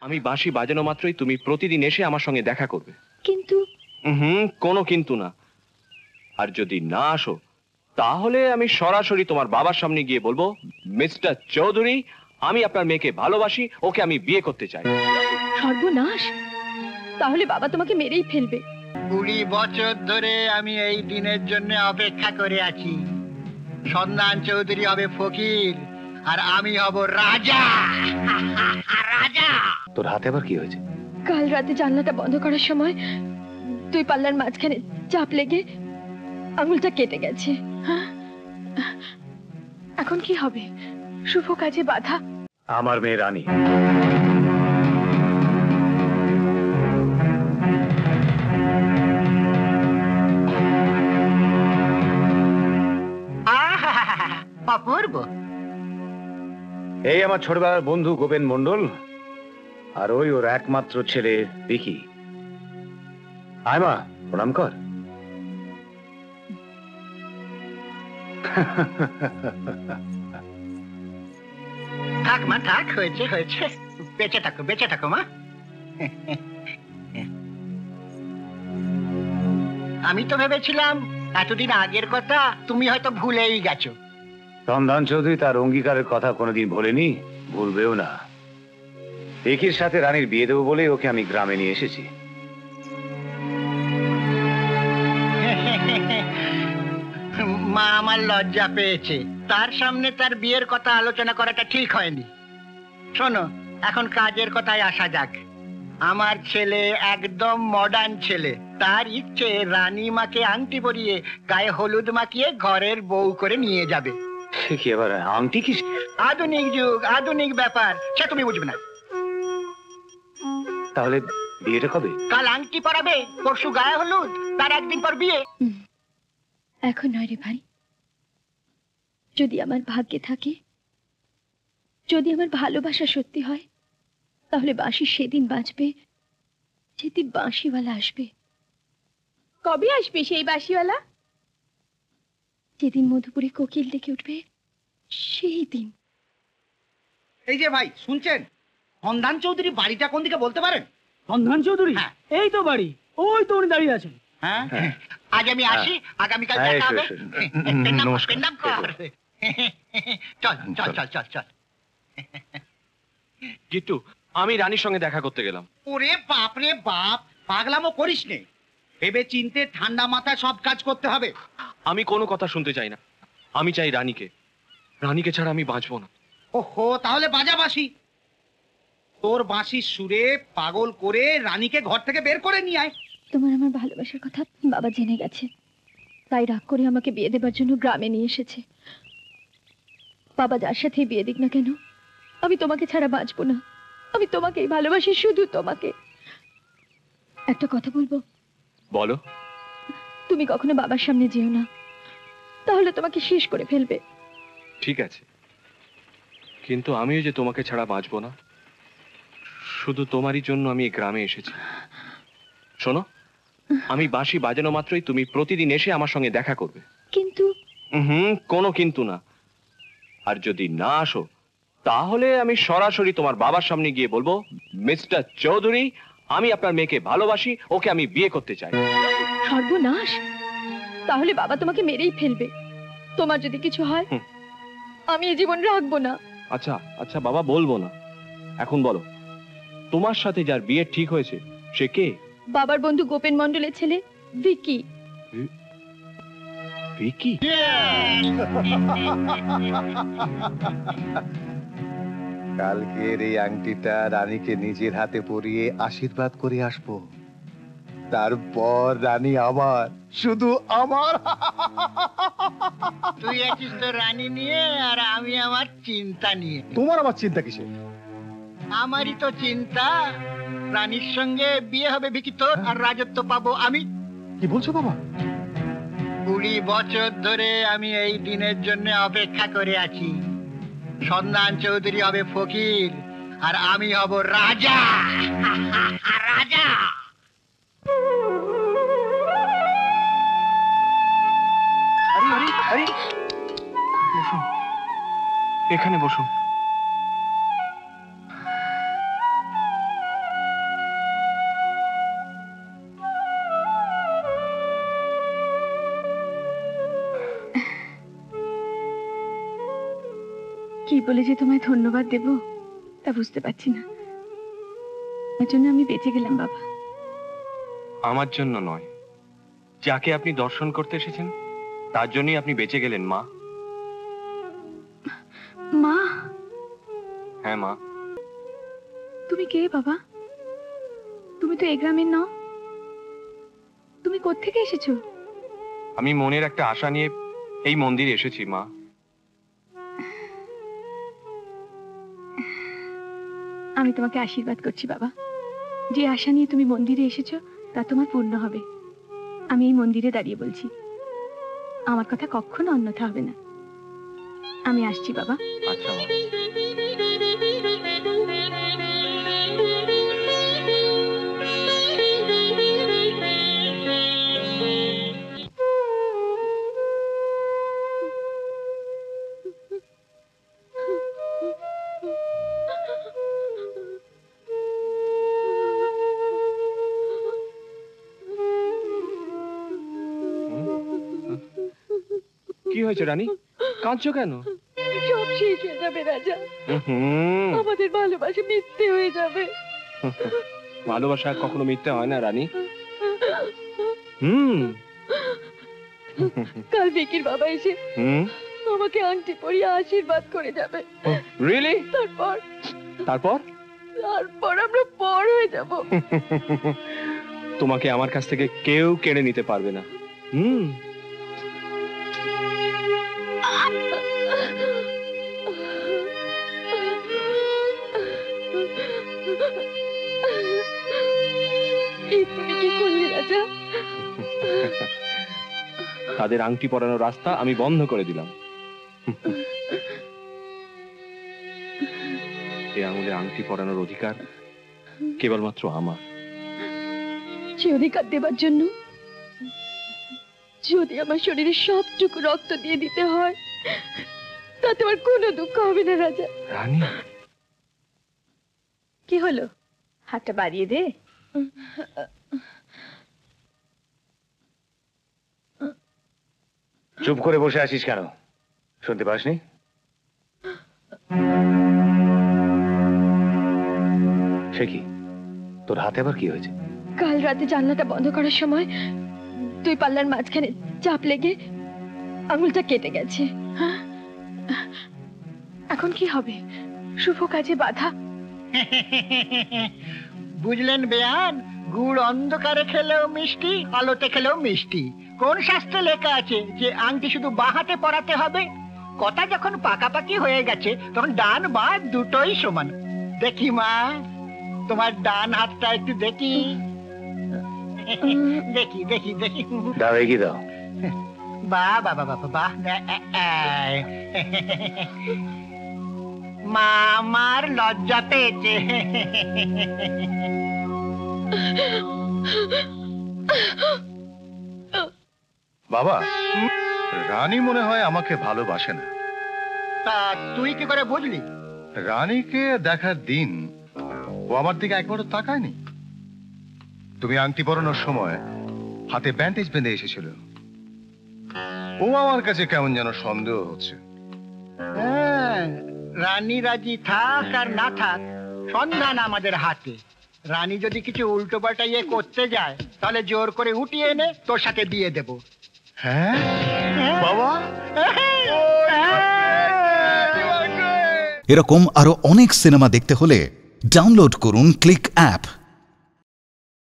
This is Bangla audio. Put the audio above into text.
আমি বাঁশি বাজানো মাত্রই তুমি প্রতিদিন এসে আমার সঙ্গে দেখা করবে। কিন্তু কোনো কিন্তু না। আর যদি না আসো তাহলে আমি সরাসরি তোমার বাবার সামনে গিয়ে বলবো, মিস্টার চৌধুরী, আমি আপনার মেয়েকে ভালোবাসি, ওকে আমি বিয়ে করতে চাই। সর্বনাশ, তাহলে বাবা তোমাকে মেরেই ফেলবে। 20 বছর ধরে আমি এই দিনের জন্য অপেক্ষা করে আছি। সন্ধান চৌধুরী হবে ফকির আর আমি হব রাজা। রাজা। তোর হাতে আবার কি হয়েছে? কাল রাতে জানলাটা বন্ধ করার সময় দুই পাল্লার মাঝখানে চাপ লেগে আঙুলটা কেটে গেছে। এখন কি হবে? শুভ কাজে বাধা। আমার মেয়ে রানী। অপূর্ব। এই আমার ছোটবেলার বন্ধু গোপেন মন্ডল, আর ওই ওর একমাত্র ছেলে বিকি। আয় মা, প্রণাম কর। থাক মা থাক, হয়েছে হয়েছে, বেঁচে থাকো বেঁচে থাকো মা। আমি তো ভেবেছিলাম এতদিন আগের কথা তুমি হয়তো ভুলেই গেছো। সন্ধান চৌধুরী তার অঙ্গীকারের কথা কোনোদিন ভোলেনি, ভুলবেও না। বিকির সাথে রানীর বিয়ে দেবো বলেই ওকে আমি গ্রামে নিয়ে এসেছি। মা আমার লজ্জা পেয়েছে, তার সামনে তার বিয়ের কথা আলোচনা করাটা ঠিক হয়নি। শোনো, এখন কাজের কথায় আসা যাক। আমার ছেলে একদম মডার্ন ছেলে, তার ইচ্ছে রানীমাকে আংটি পরিয়ে গায়ে হলুদ মাখিয়ে ঘরের বউ করে নিয়ে যাবে। কি এবার আংটি কি? আধুনিক যুগ, আধুনিক ব্যাপার, সে তুমি বুঝবে না। তাহলে বিয়েটা কবে? কাল আংটি পরাবে, পরশু গায়ে হলুদ, তার একদিন পর বিয়ে। এখন নয় রে ভাই, যদি আমার ভাগ্যে থাকে, যদি আমার ভালোবাসা সত্যি হয়, তাহলে বাঁশি সেদিন বাজবে যেদিন বাঁশিওয়ালা আসবে। কবে আসবে সেই বাঁশিওয়ালা? যেদিন মধুপুরে কোকিল ডেকে উঠবে সেই দিন। এই যে ভাই শুনছেন, সন্ধান চৌধুরী বাড়িটা কোন দিকে বলতে পারেন? সন্ধান চৌধুরী? হ্যাঁ। এই তো বাড়ি, ওই তো উনি দাঁড়িয়ে আছেন। হ্যাঁ, আজ আমি আসি, আগামীকাল হ্যাঁ, দেখা এসো, হবে। এসো। পেন্নাম কর। চল চল চল চল চল। গিট্টু, আমি রানীর সঙ্গে দেখা করতে গেলাম। ওরে বাপ রে বাপ, পাগলামো করিস নে। ভেবে চিনতে ঠান্ডা মাথায় সব কাজ করতে হবে। আমি কোনো কথা শুনতে চাই না, আমি চাই রানীকে। রানীকে ছাড়া আমি বাঁচবো না। ওহো, তাহলে বাজা বাঁশি। তোর বাঁশির সুরে পাগল করে রানীকে ঘর থেকে বের করে নিয়ে আয়। তোমার আমার ভালোবাসার কথা বাবা জেনে গেছে, তাই রাগ করে আমাকে বিয়ে দেবার জন্য গ্রামে নিয়ে এসেছে। বাবা যার সাথে বিয়ে দিক না কেন, আমি তোমাকে ছাড়া বাঁচবো না। আমি তোমাকেই ভালোবাসি, শুধু তোমাকে। একটা কথা বলবো? বলো। তুমি কখনো বাবার সামনে যেও না, তাহলে তোমাকে শেষ করে ফেলবে। ঠিক আছে, কিন্তু আমিও যে তোমাকে ছাড়া বাঁচবো না, শুধু তোমারই জন্য আমি এই গ্রামে এসেছি। শোনো, আমি বাঁশি বাজানো মাত্রই তুমি প্রতিদিন এসে আমার সঙ্গে দেখা করবে। কিন্তু কোনো কিন্তু না। আর যদি না আসো তাহলে আমি সরাসরি তোমার বাবার সামনে গিয়ে বলবো, মিস্টার চৌধুরী, আমি আপনার মেয়েকে ভালোবাসি, ওকে আমি বিয়ে করতে চাই। সর্বনাশ, তাহলে বাবা তোমাকে মেরেই ফেলবে। তোমার যদি কিছু হয়, আমি এ জীবন রাখবো না। আচ্ছা আচ্ছা বাবা, বলবো না। এখন বলো, তোমার সাথে যার বিয়ে ঠিক হয়েছে সে কে? বাবার বন্ধু গোপেন মন্ডলের ছেলে ভিকি। ভিকি? কালকের এই আংটিটা রানীকে নিজের হাতে পরিয়ে আশীর্বাদ করে আসবো। তারপর রানী আমার, শুধু আমার। তুই আছিস তো রানী নিয়ে, আর আমি আমার চিন্তা নিয়ে। তোমার আমার চিন্তা কিসের? আমারই তো চিন্তা, রানীর সঙ্গে বিয়ে হবে ভিকি তোর, আর রাজত্ব পাবো আমি। কি বলছো বাবা? 20 বছর ধরে আমি এই দিনের জন্য অপেক্ষা করে আছি। সন্ধান চৌধুরী হবে ফকির আর আমি হব রাজা। রাজা। বসুন, এখানে বসুন। কি বলে যে তোমায় ধন্যবাদ দেব তা বুঝতে পারছি না। তার জন্য আমি বেঁচে গেলাম বাবা। আমার জন্য নয়, যাকে আপনি দর্শন করতে এসেছেন তার জন্যই আপনি বেঁচে গেলেন মা। মা, হ্যাঁ মা। তুমি কে বাবা? তুমি তো এই গ্রামের নও। তুমি কোত্থেকে এসেছো? আমি মনের একটা আশা নিয়ে এই মন্দিরে এসেছি মা। আমি তোমাকে আশীর্বাদ করছি বাবা, যে আশা নিয়ে তুমি মন্দিরে এসেছো তা তোমার পূর্ণ হবে। আমি এই মন্দিরে দাঁড়িয়ে বলছি, আমার কথা কখনো অন্যথা হবে না। আমি আসছি বাবা। আচ্ছা মা। কি হয়েছে রানী, কাঁদছো কেন? সব শেষ হয়ে যাবে রাজা, হুম, আমাদের ভালোবাসা মিথ্যে হয়ে যাবে। ভালোবাসা কখনো মিথ্যে হয় না রানী। হুম কাল বিকির বাবা এসে হুম। আমাকে আংটি পরিয়ে আশীর্বাদ করে যাবে। রিয়েলি? তারপর তারপর তারপর আমরা পর হয়ে যাব। তোমাকে আমার কাছ থেকে কেউ কেড়ে নিতে পারবে না। হুম। তুমি কি করলি রাজা? তাদের আংটি পরানোর রাস্তা আমি বন্ধ করে দিলাম। এই আঙুলে আংটি পরানোর অধিকার কেবলমাত্র আমার। সে অধিকার দেবার জন্য যদি আমার শরীরে সবটুকু রক্ত দিয়ে দিতে হয়, তাতে আমার কোনো দুঃখ হবে না রাজা। রানী, কি হলো? হাতটা বাড়িয়ে দে। চুপ করে বসে আছিস কেন? শুনতে পাসনি? সে কি, তোর হাতে আবার কি হয়েছে? কাল রাতে জানলাটা বন্ধ করার সময় তুই পাল্লার মাঝখানে চাপ লেগে আঙুলটা কেটে গেছে। এখন কি হবে? শুভ কাজে বাধা। বুঝলেন বেয়ান, গুড় অন্ধকারে খেলেও মিষ্টি, আলোতে খেলেও মিষ্টি। কোন শাস্ত্রে লেখা আছে যে আংটি শুধু বাঁ হাতে পরাতে হবে? কথা যখন পাকাপাকি হয়ে গেছে তখন ডান বা দুটোই সমান। দেখি মা, তোমার ডান হাতটা একটু দেখি। দেখি দেখি দেখি। দাও, এগিয়ে দাও। বাহ বাহ বাহ বাহ বাহ। মা আমার লজ্জা পেয়েছে। বাবা, রানী মনে হয় আমাকে ভালোবাসে না। তা তুই কি করে বুঝলি? রানীকে দেখার দিন ও আমার দিকে একবারও তাকায়নি। তুমি আংটি পরানোর সময় হাতে ব্যান্ডেজ বেঁধে এসেছিল। ও আমার কাছে কেমন যেন সন্দেহ হচ্ছে। হ্যাঁ, রানী রাজি থাক আর না থাক, সন্ধান আমাদের হাতে। রানী যদি কিছু উল্টো পাল্টা ইয়ে করতে যায় তাহলে জোর করে উঠিয়ে এনে তোর সাথে দিয়ে দেব। হ্যাঁ বাবা, এরকম আরো অনেক সিনেমা দেখতে হলে ডাউনলোড করুন ক্লিক অ্যাপ।